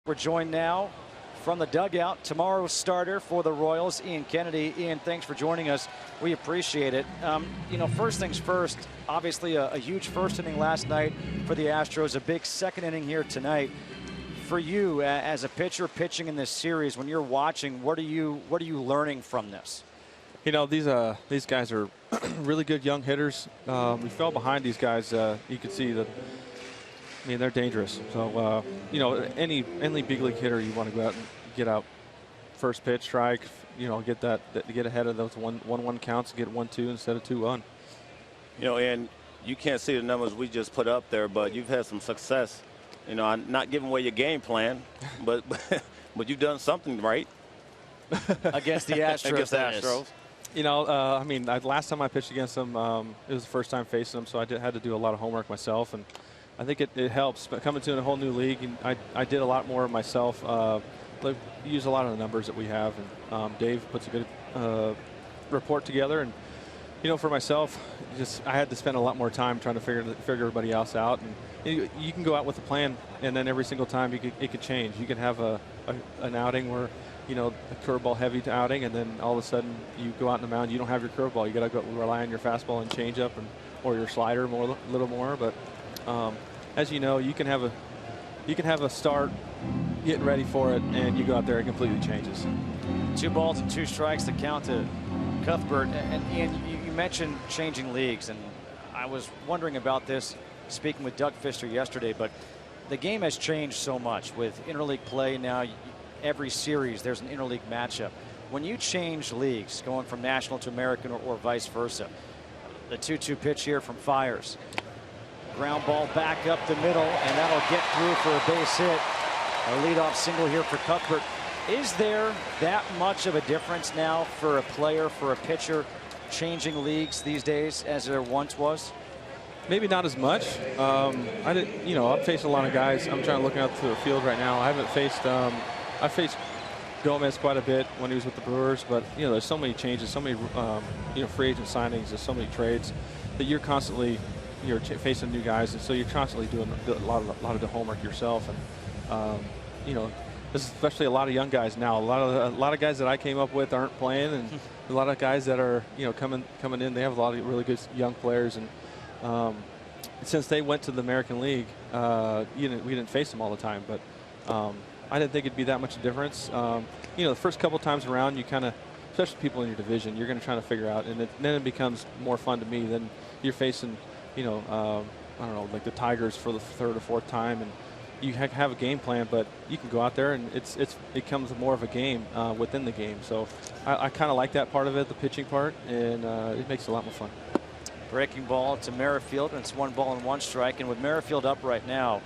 We're joined now from the dugout, tomorrow's starter for the Royals, Ian Kennedy. Ian, thanks for joining us. We appreciate it. First things first, obviously a huge first inning last night for the Astros, a big second inning here tonight. For you as a pitcher pitching in this series, when you're watching, what are you learning from this? You know, these guys are really good young hitters. We fell behind these guys. You can see that. I mean, they're dangerous. So, any big league hitter, you want to go out and get out first pitch, strike. Get ahead of those 1-1 counts, get 1-2 instead of 2-1. And you can't see the numbers we just put up there, but you've had some success. I'm not giving away your game plan, but you've done something right against the Astros. Against the Astros. Last time I pitched against them, it was the first time facing them, so I had to do a lot of homework myself, and I think it helps. But coming to a whole new league, and I did a lot more myself. Use a lot of the numbers that we have, and Dave puts a good report together. And for myself, I had to spend a lot more time trying to figure everybody else out. And you can go out with a plan, and then every single time it could change. You can have an outing where a curveball heavy to outing, and then all of a sudden you go out in the mound, you don't have your curveball. You got to go rely on your fastball and changeup, or your slider a little more. But as you know, you can have a start, getting ready for it, and you go out there, it completely changes. 2 balls and 2 strikes to count to Cuthbert. And Ian, you mentioned changing leagues, and I was wondering about this speaking with Doug Fister yesterday, but the game has changed so much with interleague play now. Every series there's an interleague matchup. When you change leagues, going from national to American or vice versa, the 2-2 pitch here from Fires. Ground ball back up the middle, and that'll get through for a base hit. A leadoff single here for Cuthbert. Is there that much of a difference now for a player, for a pitcher, changing leagues these days as there once was? Maybe not as much. I've faced a lot of guys. I'm trying to look out through the field right now. I haven't faced. I faced Gomez quite a bit when he was with the Brewers, but there's so many changes, so many free agent signings, there's so many trades that you're constantly facing new guys, and so you're constantly doing a lot of the homework yourself. And especially a lot of young guys now. A lot of guys that I came up with aren't playing, and a lot of guys that are coming in. They have a lot of really good young players, and since they went to the American League, we didn't face them all the time, but I didn't think it'd be that much difference. The first couple times around, you kind of, especially people in your division, you're going to try to figure out, and then it becomes more fun to me. Then you're facing, I don't know, like the Tigers for the 3rd or 4th time, and you have a game plan, but you can go out there and it becomes more of a game within the game. So I kind of like that part of it, the pitching part, and it makes it a lot more fun. Breaking ball to Merrifield, and it's 1 ball and 1 strike. And with Merrifield up right now,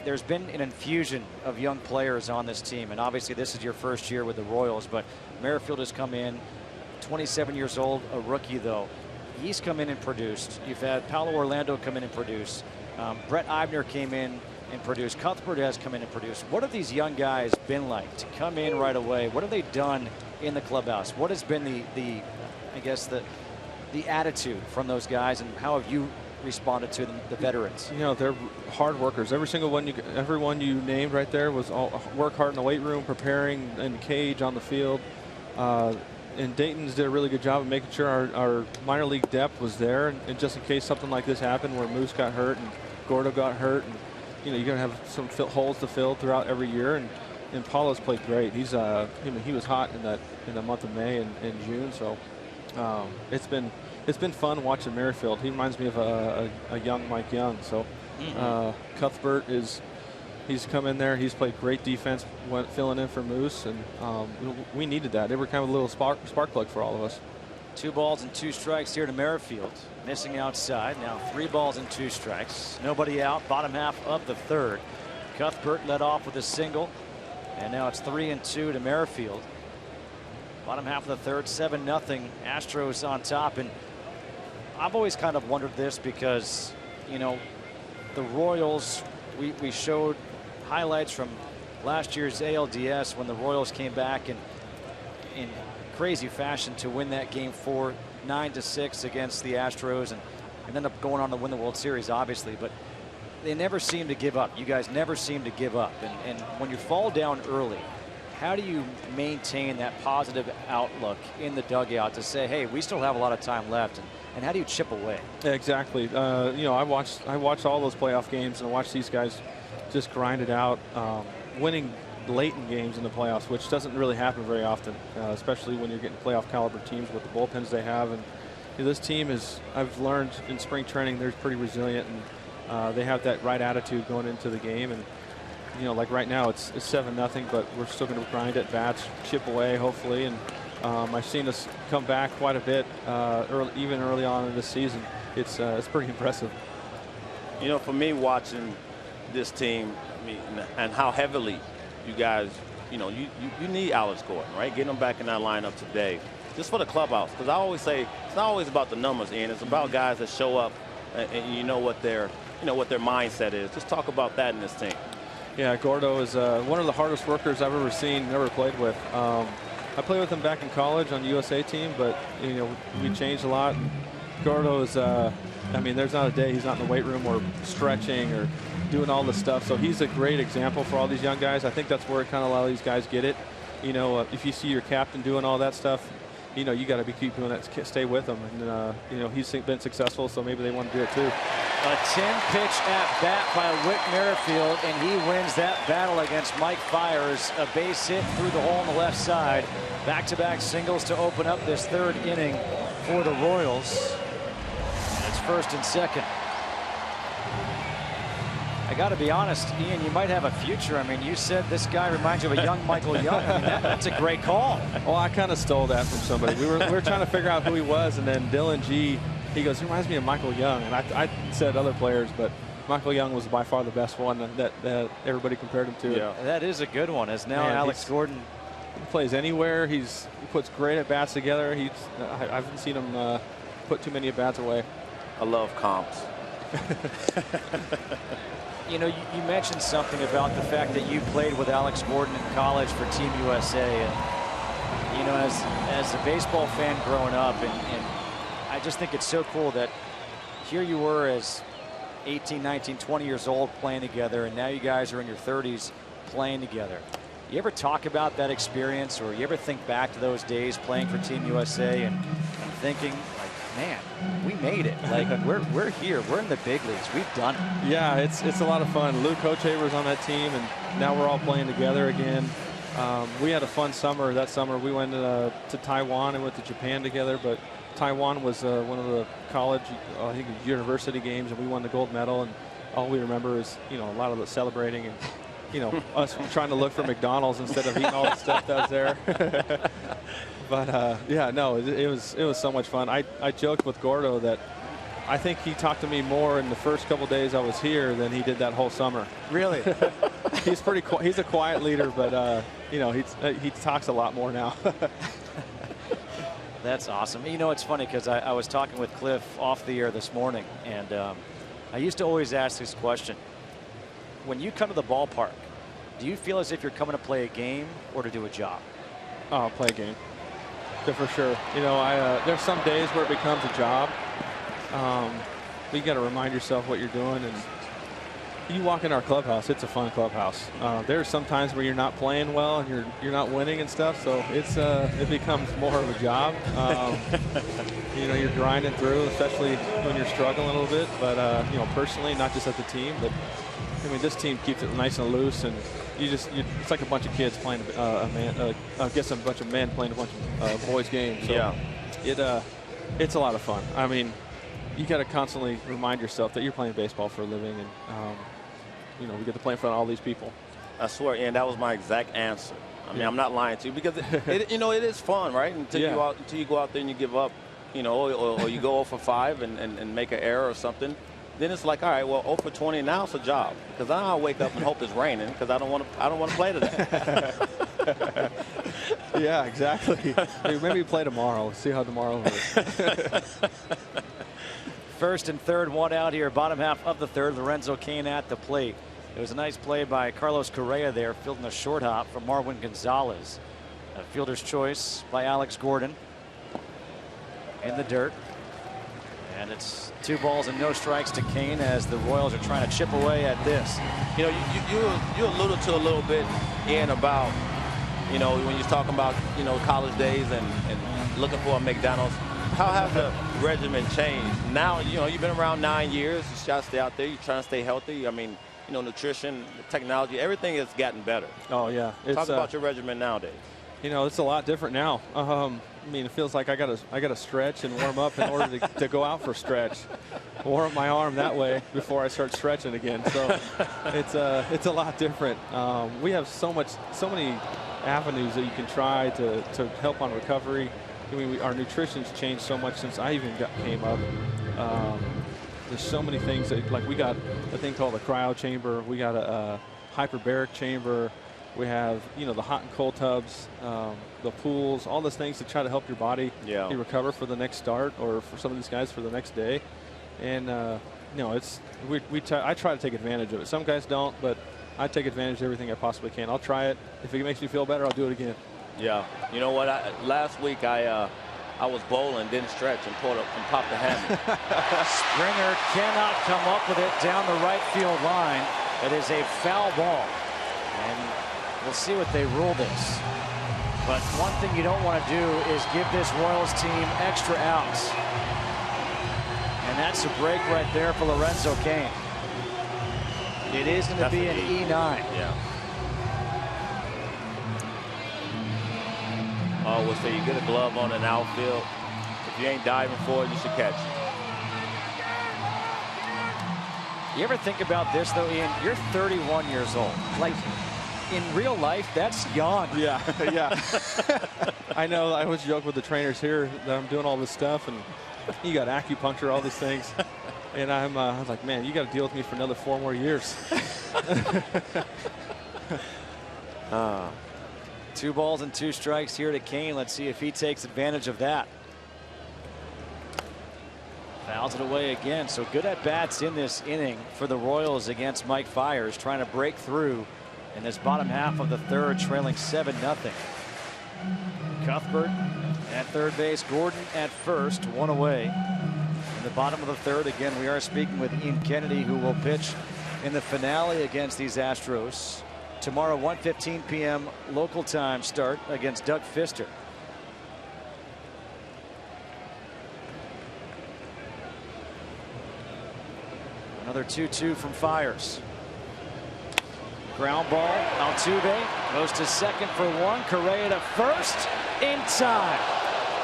there's been an infusion of young players on this team, and obviously this is your first year with the Royals, but Merrifield has come in, 27 years old, a rookie though. He's come in and produced. You've had Paulo Orlando come in and produce. Brett Eibner came in and produced. Cuthbert has come in and produced. What have these young guys been like to come in right away? What have they done in the clubhouse? What has been the attitude from those guys, and how have you responded to the veterans? They're hard workers. Everyone you named right there was all work hard in the weight room, preparing in the cage, on the field. And Dayton's did a really good job of making sure our minor league depth was there, and just in case something like this happened where Moose got hurt and Gordo got hurt, and you're going to have some holes to fill throughout every year. And Paulo's played great. He was hot in the month of May and June. So it's been fun watching Merrifield. He reminds me of a young Mike Young. So Cuthbert he's come in there. He's played great defense, filling in for Moose, and we needed that. They were kind of a little spark plug for all of us. 2 balls and 2 strikes here to Merrifield. Missing outside. Now 3 balls and 2 strikes. Nobody out. Bottom half of the 3rd. Cuthbert led off with a single, and now it's 3-2 to Merrifield. Bottom half of the 3rd, 7-0. Astros on top, and I've always kind of wondered this because the Royals. We showed highlights from last year's ALDS when the Royals came back in crazy fashion to win that game 4, 9-6 against the Astros, and ended up going on to win the World Series, obviously. But they never seem to give up. You guys never seem to give up. And when you fall down early, how do you maintain that positive outlook in the dugout to say, hey, we still have a lot of time left? And how do you chip away? Exactly. You know, I watched all those playoff games, and I watched these guys just grind it out, winning late in games in the playoffs, which doesn't really happen very often, especially when you're getting playoff caliber teams with the bullpens they have. And you know, this team is, I've learned in spring training, they're pretty resilient, and they have that right attitude going into the game. And you know, like right now, it's 7-0, but we're still going to grind at bats, chip away, hopefully. And I've seen us come back quite a bit, even early on in this season. It's pretty impressive. You know, for me, watching this team, I mean, and how heavily you guys, you know, you need Alex Gordon, right? Getting him back in that lineup today, just for the clubhouse. Because I always say it's not always about the numbers, Ian. It's about guys that show up, and you know what their mindset is. Just talk about that in this team. Yeah, Gordo is one of the hardest workers I've ever seen, ever played with. I played with him back in college on the USA team, but you know, we changed a lot. Gordo is, I mean, there's not a day he's not in the weight room or stretching or doing all this stuff. So he's a great example for all these young guys. I think that's where kind of a lot of these guys get it. You know, if you see your captain doing all that stuff, you know, you got to keep doing that, stay with him. And, you know, he's been successful, so maybe they want to do it too. A 10-pitch at bat by Whit Merrifield, and he wins that battle against Mike Fiers. A base hit through the hole on the left side. Back-to-back singles to open up this third inning for the Royals. It's first and second. I got to be honest, Ian, you might have a future. I mean, you said this guy reminds you of a young Michael Young. I mean, that's a great call. Well, I kind of stole that from somebody. We were trying to figure out who he was, and then Dylan G, he goes, he reminds me of Michael Young. And I said other players, but Michael Young was by far the best one that everybody compared him to. Yeah, that is a good one. As now Alex Gordon, he plays anywhere. He puts great at bats together. I haven't seen him put too many at bats away. I love comps. You know, you mentioned something about the fact that you played with Alex Gordon in college for Team USA, and you know, as a baseball fan growing up, and I just think it's so cool that here you were as 18, 19, 20 years old playing together, and now you guys are in your 30s playing together. You ever talk about that experience, or you ever think back to those days playing for Team USA and thinking, like, man, we made it. Like, we're here. We're in the big leagues. We've done it. Yeah, it's a lot of fun. Lou Kochever was on that team, and now we're all playing together again. We had a fun summer. That summer we went to Taiwan and went to Japan together, but Taiwan was one of the college, I think, university games, and we won the gold medal. And all we remember is, you know, a lot of the celebrating and, you know, us trying to look for McDonald's instead of eating all the stuff that was there. But yeah, no, it was so much fun. I joked with Gordo that I think he talked to me more in the first couple days I was here than he did that whole summer. Really? He's a quiet leader, but you know, he talks a lot more now. That's awesome. You know, it's funny because I was talking with Cliff off the air this morning, and I used to always ask this question. When you come to the ballpark, do you feel as if you're coming to play a game or to do a job? Oh, play a game. For sure. You know, there's some days where it becomes a job. But you got to remind yourself what you're doing. And you walk in our clubhouse, it's a fun clubhouse. There's some times where you're not playing well and you're not winning and stuff. So it becomes more of a job. You know, you're grinding through, especially when you're struggling a little bit. But you know, personally, not just as a team, but I mean, this team keeps it nice and loose, and it's like a bunch of kids playing I guess a bunch of men playing a bunch of boys games. So yeah, it's a lot of fun. I mean, you got to constantly remind yourself that you're playing baseball for a living, and you know, we get to play in front of all these people. I swear, Ian, that was my exact answer. I mean, I'm not lying to you, because you know, it is fun, right? Until you go out there and you give up, you know, or you go 0 for 5 and make an error or something. Then it's like, all right, well, 0 for 20 now it's a job, because now I wake up and hope it's raining, because I don't want to play today. Yeah, exactly. Maybe you play tomorrow. We'll see how tomorrow is. First and third, one out here, bottom half of the third. Lorenzo Cain at the plate. It was a nice play by Carlos Correa there, fielding a short hop from Marwin Gonzalez. A fielder's choice by Alex Gordon in the dirt. And it's 2 balls and no strikes to Kane as the Royals are trying to chip away at this. You know, you alluded to a little bit, Ian, about, you know, when you're talking about, you know, college days and looking for a McDonald's. How has the regimen changed? Now, you know, you've been around 9 years. You try to stay out there. You're trying to stay healthy. I mean, you know, nutrition, technology, everything has gotten better. Oh, yeah. Talk about your regimen nowadays. You know, it's a lot different now. I mean, it feels like I gotta stretch and warm up in order to go out for a stretch. Warm up my arm that way before I start stretching again. So it's a lot different. We have so many avenues that you can try to help on recovery. I mean, our nutrition's changed so much since I even came up. There's so many things that, like, we got a thing called a cryo chamber. We got a hyperbaric chamber. We have, you know, the hot and cold tubs, the pools, all those things to try to help your body recover for the next start, or for some of these guys for the next day. And you know, I try to take advantage of it. Some guys don't, but I take advantage of everything I possibly can. I'll try it. If it makes me feel better, I'll do it again. Yeah. You know what? Last week I was bowling, didn't stretch, and popped the hammy. Springer cannot come up with it down the right field line. It is a foul ball. And we'll see what they rule this. But one thing you don't want to do is give this Royals team extra outs. And that's a break right there for Lorenzo Cain. It is going to be an E9. Yeah. Oh, we'll say you get a glove on an outfield. If you ain't diving for it, you should catch it. You ever think about this, though, Ian? You're 31 years old. Like, in real life, that's young. Yeah, yeah. I know. I always joke with the trainers here that I'm doing all this stuff, and you got acupuncture, all these things. And I'm like, man, you got to deal with me for another 4 more years. 2 balls and 2 strikes here to Cain. Let's see if he takes advantage of that. Fouls it away again. So good at bats in this inning for the Royals against Mike Fiers, trying to break through in this bottom half of the 3rd, trailing 7-0. Cuthbert at third base, Gordon at first, 1 away. In the bottom of the 3rd, again, we are speaking with Ian Kennedy, who will pitch in the finale against these Astros tomorrow, 1:15 p.m. local time start against Doug Fister. Another 2-2 from Fiers. Ground ball. Altuve goes to second for 1. Correa to first in time.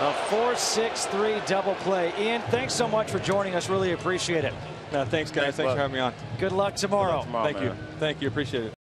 A 4-6-3 double play. Ian, thanks so much for joining us. Really appreciate it. Thanks, guys. Thanks for having me on. Good luck tomorrow. Thank you. Thank you. Appreciate it.